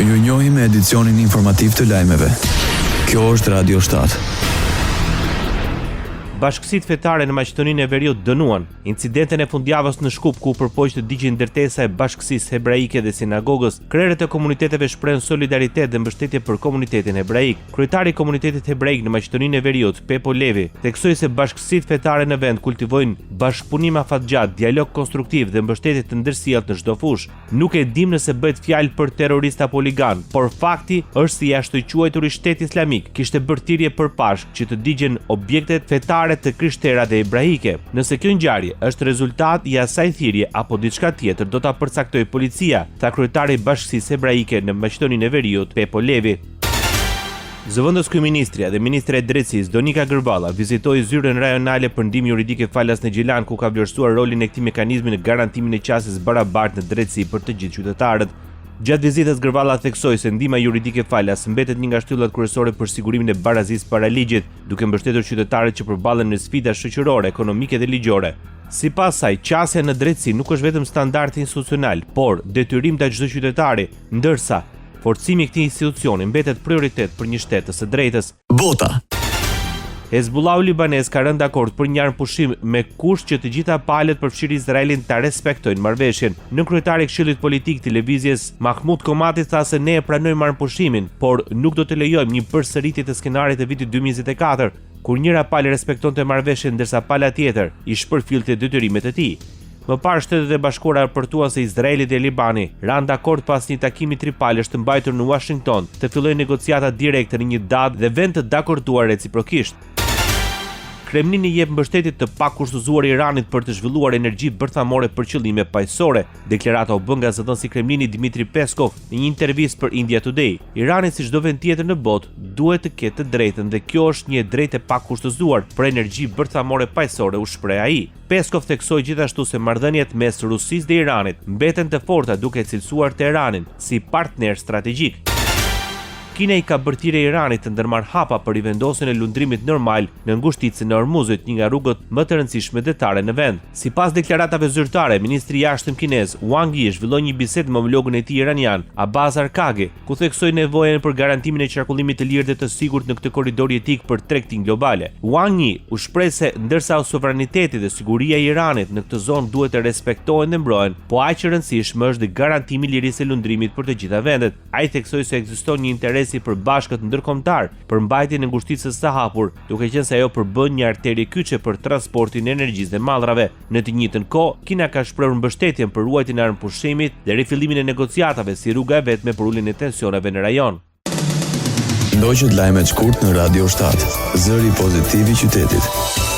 Ju njohim me edicionin informativ të lajmeve. Kjo është Radio 7. Bashkësitë fetare në Maqedoninë e Veriut dënuan incidenten e fundjavës në Shkup ku përpoq të digjen ndërtesa e Bashkësisë Hebraike dhe Sinagogës. Krerët e komuniteteve shprehen solidaritet dhe mbështetje për komunitetin hebraik. Kryetari i komunitetit hebraik në Maqedoninë e Veriut, Pepo Levi, theksoi se bashkësitë fetare në vend kultivojnë bashkëpunim afatgjat, dialog konstruktiv dhe mbështetje të ndërsjellët në çdo fushë. Nuk e dim nëse bëhet fjalë për terrorist apo ligan, por fakti është se jashtë i quajturi Shteti Islamik kishte bërë thirrje përpashk që të digjen objektet fetare të krishtera dhe hebraike. Nëse kjo ngjarje është rezultat i asaj thirrje apo diçka tjetër, do ta përcaktojë policia, tha kryetari i Bashkisë Hebraike në Maqedoninë e Veriut, Pepo Levi. Zëvendës kryeministria dhe ministre e drejtësisë Donika Gërballa vizitoi zyrën rajonale për ndihmë juridike falas në Gjilan, ku ka vlerësuar rolin e këtij mekanizmi në garantimin e qasjes barabartë në drejtësi për të gjithë qytetarët. Gjatë vizitës Gërballa theksoi se ndihma juridike falas mbetet një nga shtyllat kryesore për sigurimin e barazisë para ligjit, duke mbështetur qytetarët që përballen me sfida shoqërore, ekonomike dhe ligjore. Sipas saj, qasja në drejtësi nuk është vetëm standard institucional, por detyrim ndaj çdo qytetari, ndërsa forcimi i këtij institucioni mbetet prioritet për një shtet të së drejtës. Bota. Hezbollahu libanez ka rënë dakord për një armpushim me kusht që të gjitha palët përfshirë Izraelin ta respektojnë marrëveshjen. Kryetari i Këshillit Politik Televizjes Mahmud Komati tha se ne e pranojmë armpushimin, por nuk do të lejojmë një përsëritje të skenarit të vitit 2024, kur njëra palë respektonte marrëveshjen ndërsa pala tjetër i shpërfillte detyrimet e tij. Më parë Shtetet e Bashkuara raportuan se Izraeli dhe Libani ranë dakord pas një takimi tripalësh të mbajtur në Washington të fillojnë negociata direkte në një datë dhe vend të dakorduar reciprokisht. Kremlini jep mbështetje të pakushtozuar Iranit për të zhvilluar energji bërthamore për qëllime paqësore. Deklarata u bë nga zëdhënësi i Kremlinit Dmitri Peskov në një intervistë për India Today. Irani, si çdo vend tjetër në botë, duhet të ketë të drejtën dhe kjo është një drejtë e pakushtozuar për energji bërthamore paqësore, u shpreh ai. Peskov theksoi gjithashtu se marrëdhëniet mes Rusisë dhe Iranit mbeten të forta, duke cilësuar Teheranin si partner strategjik. Kina i ka bërë thirrje Iranit të ndërmarrë hapa për rivendosjen e lundrimit normal në ngushticën e Hormuzit, një nga rrugët më të rëndësishme detare në vend. Sipas deklaratave zyrtare, ministri i jashtëm kinez Wang Yi zhvilloi një bisedë me homologun e tij iranian, Abbas Arkaghi, ku theksoi nevojën për garantimin e qarkullimit të lirë dhe të sigurt në këtë korridor jetik për tregtinë globale. Wang Yi u shpreh se ndërsa sovraniteti dhe siguria e Iranit në këtë zonë duhet të respektohen dhe mbrohen, po aq e rëndësishme është dhe garantimi i lirisë së lundrimit për të gjitha vendet. Ai theksoi se ekziston një interes i përbashkët ndërkombëtar për mbajtjen e ngushticës së hapur, duke qenë se ajo përbën një arterie kyçe për transportin e energjisë dhe mallrave. Në të njëjtën kohë, Kina ka shprehur mbështetjen për ruajtjen e armpushimit dhe rifillimin e negociatave si rruga e vetme për uljen e tensioneve në rajon. Ndoqët lajmet shkurt në Radio 7, zëri pozitiv i qytetit.